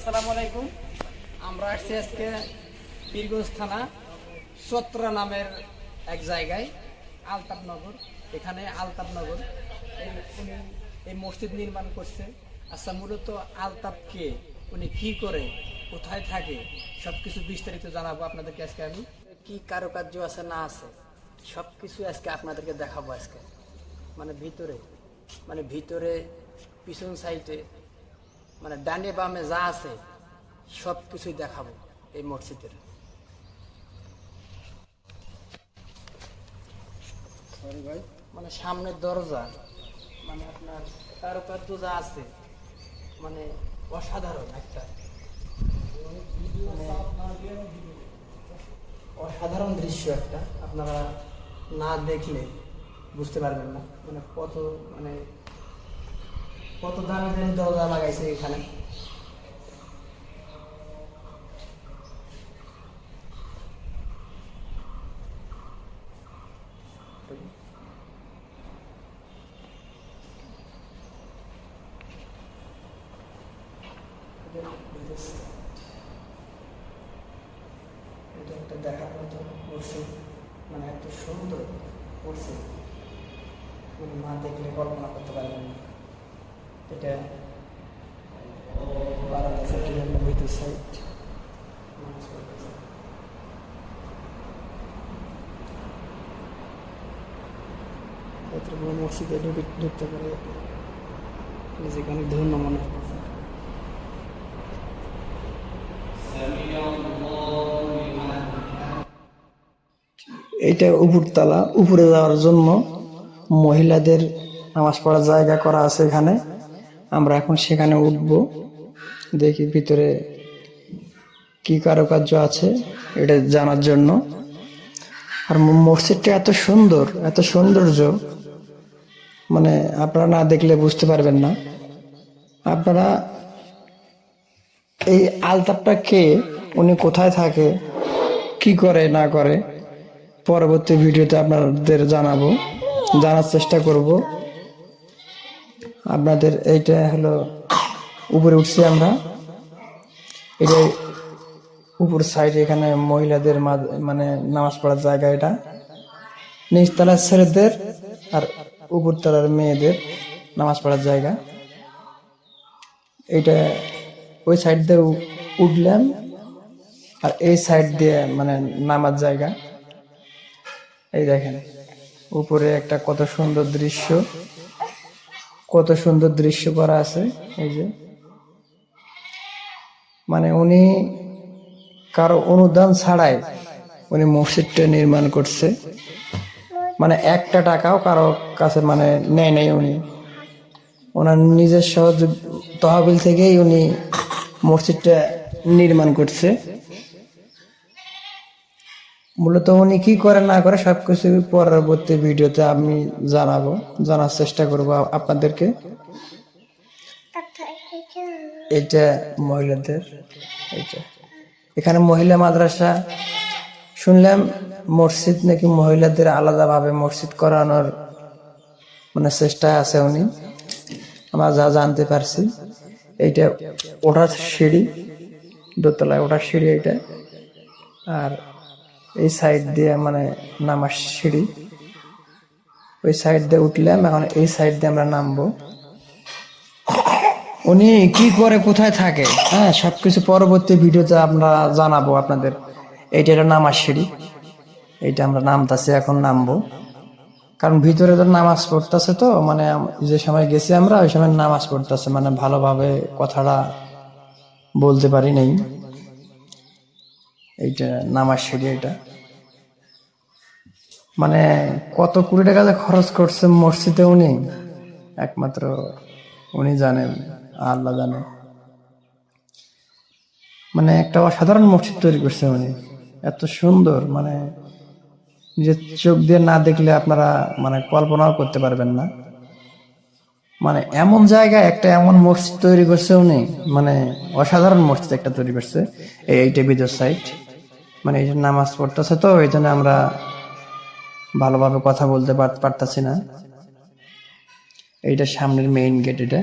আসসালামু আলাইকুম। আমরা আসছি আজকে পীরগঞ্জ থানা চত্রা নামের এক জায়গায়, আলতাফনগর। এখানে আলতাফনগর উনি এই মসজিদ নির্মাণ করছে। আচ্ছা, মূলত আলতাফ কে, উনি কি করে, কোথায় থাকে, সব কিছু বিস্তারিত জানাবো আপনাদেরকে আজকে। আমি কি কারুকার্য আছে না আছে সব কিছু আজকে আপনাদেরকে দেখাবো আজকে। ভিতরে পিছন সাইডে ডানে বামে যা আছে সব কিছুই দেখাবো এই মসজিদের। সামনের দরজা আপনার কারুকার্য যা আছে অসাধারণ একটা, অসাধারণ দৃশ্য একটা। আপনারা না দেখলে বুঝতে পারবেন না কত দামি দামি দরজা লাগাইছে এখানে। এটা একটা দেখার মতো করছে, এত সুন্দর করছে, না দেখলে কল্পনা করতে পারবেন না। এটা ভিতর সাইড, মসজিদে ঢুকতে পারে, নিজেকে অনেক ধন্য মনে হয়। এইটা উপরতলা, উপরে যাওয়ার জন্য মহিলাদের নামাজ পড়ার জায়গা করা আছে এখানে। আমরা এখন সেখানে উঠব, দেখি ভিতরে কি কারুকার্য আছে এটা জানার জন্য। আর মসজিদটা এত সুন্দর, এত সৌন্দর্য, আপনারা না দেখলে বুঝতে পারবেন না। আপনারা এই আলতাফটা কে, উনি কোথায় থাকে, কি করে না করে, পরবর্তী ভিডিওতে আপনাদের জানাবো, জানার চেষ্টা করব আপনাদের। এইটা হলো উপরে উঠছি আমরা, এটা উপর সাইড, এখানে মহিলাদের নামাজ পড়ার জায়গা। এটা নিচতলার ছেলেদের আর উপরতলার মেয়েদের নামাজ পড়ার জায়গা। এটা ওই সাইড দিয়ে উঠলাম, আর এই সাইড দিয়ে নামার জায়গা। এই দেখেন উপরে একটা কত সুন্দর দৃশ্য, কত সুন্দর দৃশ্য করা আছে। এই যে উনি কারো অনুদান ছাড়াই উনি মসজিদটা নির্মাণ করছে। একটা টাকাও কারো কাছে নেয় নাই। উনি ওনার নিজের সহযোগ তহবিল থেকেই উনি মসজিদটা নির্মাণ করছে। মূলত উনি কি করে না করে সবকিছু পরবর্তী ভিডিওতে আমি জানাবো, জানার চেষ্টা করব আপনাদেরকে। এটা মহিলাদের, এইটা এখানে মহিলা মাদ্রাসা। শুনলাম মসজিদ নাকি মহিলাদের আলাদাভাবে মসজিদ করানোর চেষ্টা আছে উনি, আমরা যা জানতে পারছি। এইটা ওঠার সিঁড়ি, দোতলায় ওঠার সিঁড়ি এইটা। আর এই সাইড দিয়ে নামার সিঁড়ি, ওই সাইড দিয়ে উঠলাম, এখন এই সাইড দিয়ে আমরা নামবো। উনি কি করে, কোথায় থাকে, হ্যাঁ, সবকিছু পরবর্তী ভিডিওতে আমরা জানাবো আপনাদের। এইটা একটা নামার সিঁড়ি, এইটা আমরা নামতাছি, এখন নামবো। কারণ ভিতরে তো নামাজ পড়তেছে, তো যে সময় গেছি আমরা ওই সময় নামাজ পড়তেছে, ভালোভাবে কথাটা বলতে পারি নাই। এইটা নামাজ সিঁড়ি। এটা কত কোটি টাকা খরচ করছে মসজিদে উনি, একমাত্র উনি জানেন, আল্লাহ জানে। একটা অসাধারণ মসজিদ তৈরি করছে উনি, এত সুন্দর, নিজের চোখ দিয়ে না দেখলে আপনারা কল্পনাও করতে পারবেন না। এমন জায়গায় একটা এমন মসজিদ তৈরি করছে উনি, অসাধারণ মসজিদ একটা তৈরি করছে। এইটা ভিতর সাইড, এই যে নামাজ পড়তেছে, তো এই জন্য আমরা ভালোভাবে কথা বলতে পারতাছি না। এইটা সামনের মেইন গেট। এটা